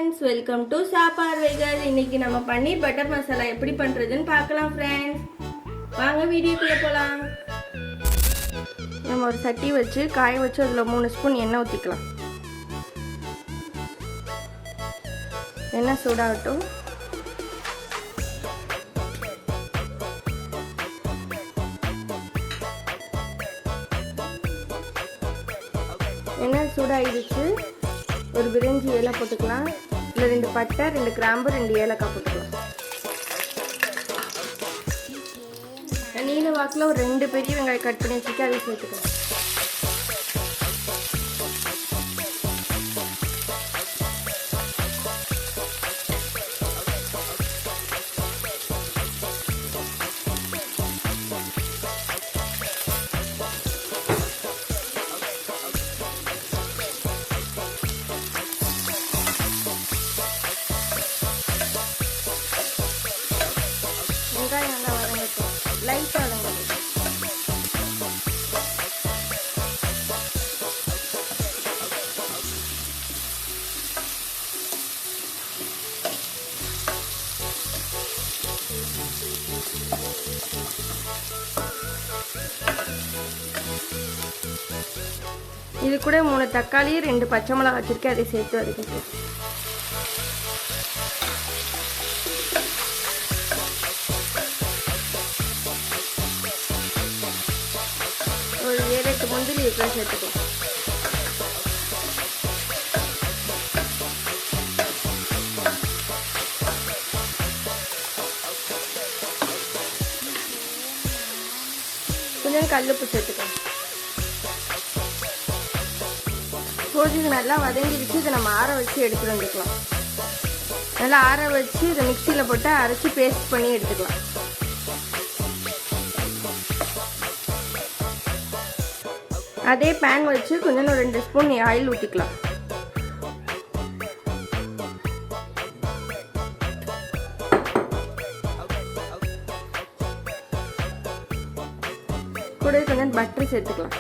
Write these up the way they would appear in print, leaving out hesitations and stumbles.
Friends, welcome to சாப்பாடுகள். இன்னைக்கு நம்ம பன்னீர் பட்டர் மசாலா எப்படி பண்றதுன்னு பார்க்கலாம் ஃப்ரெண்ட்ஸ். வாங்க வீடியோக்குள்ள போலாம். நம்ம ஒரு சட்டி வச்சு காய வச்சு அதில் 3 ஸ்பூன் எண்ணெய் ஊற்றிக்கலாம். எண்ணெய் சூடாகட்டும். எண்ணெய் சூடாகிடுச்சு. ஒரு பிரிஞ்சி இலை போட்டுக்கலாம். இல்லை 2 பட்டை, 2 கிராம்பு, 2 ஏலக்காய் போட்டுக்கலாம். நீல வாக்கில் ஒரு 2 பெரிய வெங்காயம் கட் பண்ணி வச்சுட்டு அதை சேர்த்துக்கலாம். வெங்காயம் நல்லா வதங்கட்டும், லைட்டாக வதங்கட்டும். இது கூட 3 தக்காளி, 2 பச்சை மிளகாய் வச்சிருக்கேன், அதை சேர்த்து வதக்கிட்டு ஒரு 7-8 முந்திரி இருக்கிற சேர்த்துக்கலாம். கொஞ்சம் கல்லுப்பு சேர்த்துக்கலாம். இது நல்லா வதங்கிடுச்சு. இதை நம்ம ஆற வச்சு எடுத்துட்டு வந்துக்கலாம். நல்லா ஆற வச்சு இதை மிக்சியில் போட்டு அரைச்சி பேஸ்ட் பண்ணி எடுத்துக்கலாம். அதே பேன் வச்சு கொஞ்சம் ஒரு 2 ஸ்பூன் ஆயில் ஊற்றிக்கலாம். கூட கொஞ்சம் பட்டர் சேர்த்துக்கலாம்.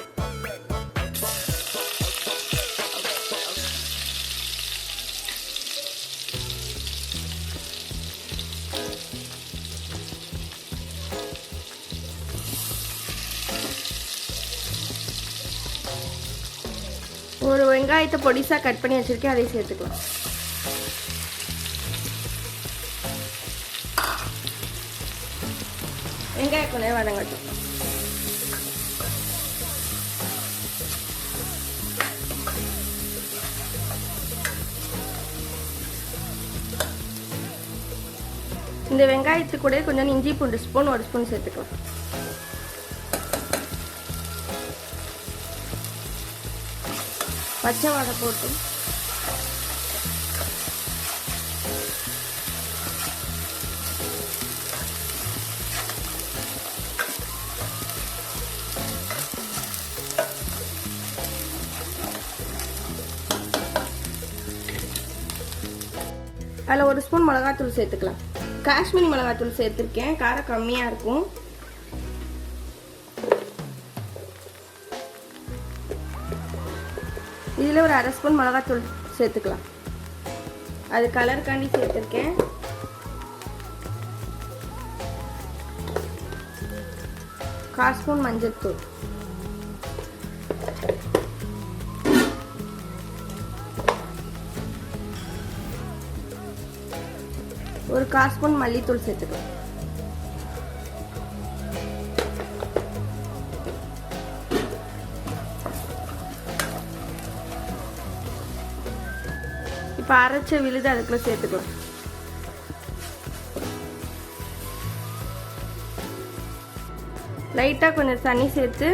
ஒரு வெங்காயத்தை பொடிசாக கட் பண்ணி வச்சிருக்கேன், அதை சேர்த்துக்கலாம். வெங்காயம் கொஞ்சம் வதங்கட்டும். இந்த வெங்காயத்துக்கு கூட கொஞ்சம் இஞ்சி பூண்டு ஸ்பூன் 1 ஸ்பூன் சேர்த்துக்கலாம். பச்சை வாடை போட்டு அதில் 1 ஸ்பூன் மிளகாத்தூள் சேர்த்துக்கலாம். காஷ்மீரி மிளகாத்தூள் சேர்த்துருக்கேன், காரம் கம்மியாக இருக்கும். இதில் ஒரு 1/2 ஸ்பூன் மிளகாத்தூள் சேர்த்துக்கலாம். அது கலருக்காண்டி சேர்த்துருக்கேன். கால் ஸ்பூன் மஞ்சள் தூள், ஒரு 1/4 ஸ்பூன் மல்லித்தூள் சேர்த்துக்கலாம். இப்போ அரைச்ச விழுது அதுக்குள்ள சேர்த்துக்கலாம். லைட்டாக கொஞ்சம் தண்ணி சேர்த்து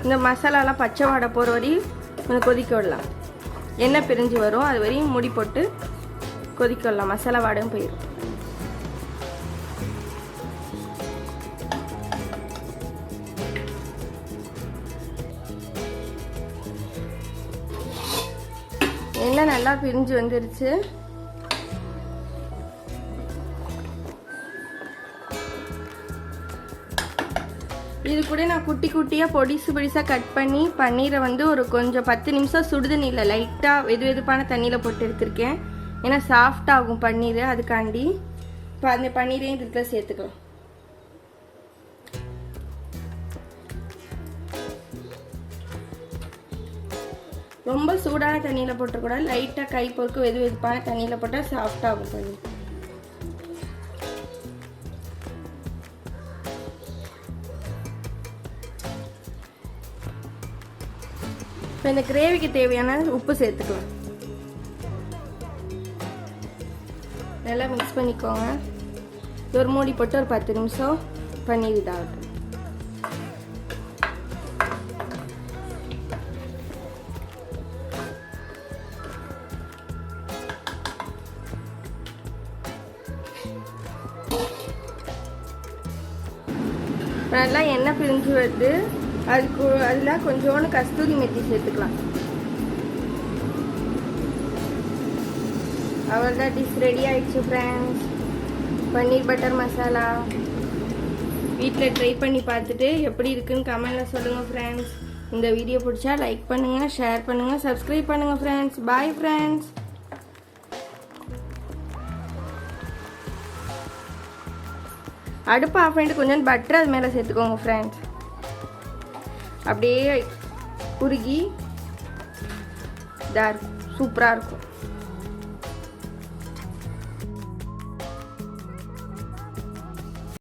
இந்த மசாலாலாம் பச்சை வாடை போகிற வரையும் கொஞ்சம் கொதிக்க விடலாம். எண்ணெய் பிரிஞ்சு வரும், அது வரையும் மூடி போட்டு கொதிக்க விடலாம். மசாலா வாடையும் போயிடும். எண்ணெய் நல்லா பிரிஞ்சு வந்துருச்சு. இது கூட நான் குட்டி குட்டியாக பொடிசாக கட் பண்ணி பன்னீரை வந்து ஒரு கொஞ்சம் 10 நிமிஷம் சுடுதண்ணியில் லைட்டாக வெது வெதுப்பான தண்ணியில் போட்டு எடுத்திருக்கேன். ஏன்னா சாஃப்ட் ஆகும் பன்னீர், அதுக்காண்டி இப்போ அந்த பன்னீரையும் இதுக்குள்ள சேர்த்துக்கலாம். ரொம்ப சூடான தண்ணியில் போட்டுக்கூடாது, லைட்டாக கை பொறுக்கு வெது வெதுப்பான தண்ணியில் போட்டால் சாஃப்ட் ஆகும் பன்னீர். இப்போ இந்த கிரேவிக்கு தேவையான உப்பு சேர்த்துக்கலாம். நல்லா மிக்ஸ் பண்ணிக்கோங்க. ஒரு மூடி போட்டு ஒரு 10 நிமிஷம் பன்னீர் இதாகட்டும். நல்லா எண்ணெய் பிரிஞ்சு வருது. அதில் கொஞ்சோண்டு கஸ்தூரி மெத்தி சேர்த்துக்கலாம். அவ்வளோதான், டிஷ் ரெடி ஆயிடுச்சு ஃப்ரெண்ட்ஸ். பன்னீர் பட்டர் மசாலா வீட்டில் ட்ரை பண்ணி பார்த்துட்டு எப்படி இருக்குன்னு கமெண்டில் சொல்லுங்கள் ஃப்ரெண்ட்ஸ். இந்த வீடியோ பிடிச்சா லைக் பண்ணுங்கள், ஷேர் பண்ணுங்கள், சப்ஸ்கிரைப் பண்ணுங்கள் ஃப்ரெண்ட்ஸ். Bye friends. அடுப்பு ஆஃப் பண்ணிட்டு கொஞ்சம் பட்டர் அது மேலே சேர்த்துக்கோங்க ஃப்ரெண்ட்ஸ். அப்படியே உருகி இதாக இருக்கும், சூப்பராக இருக்கும்.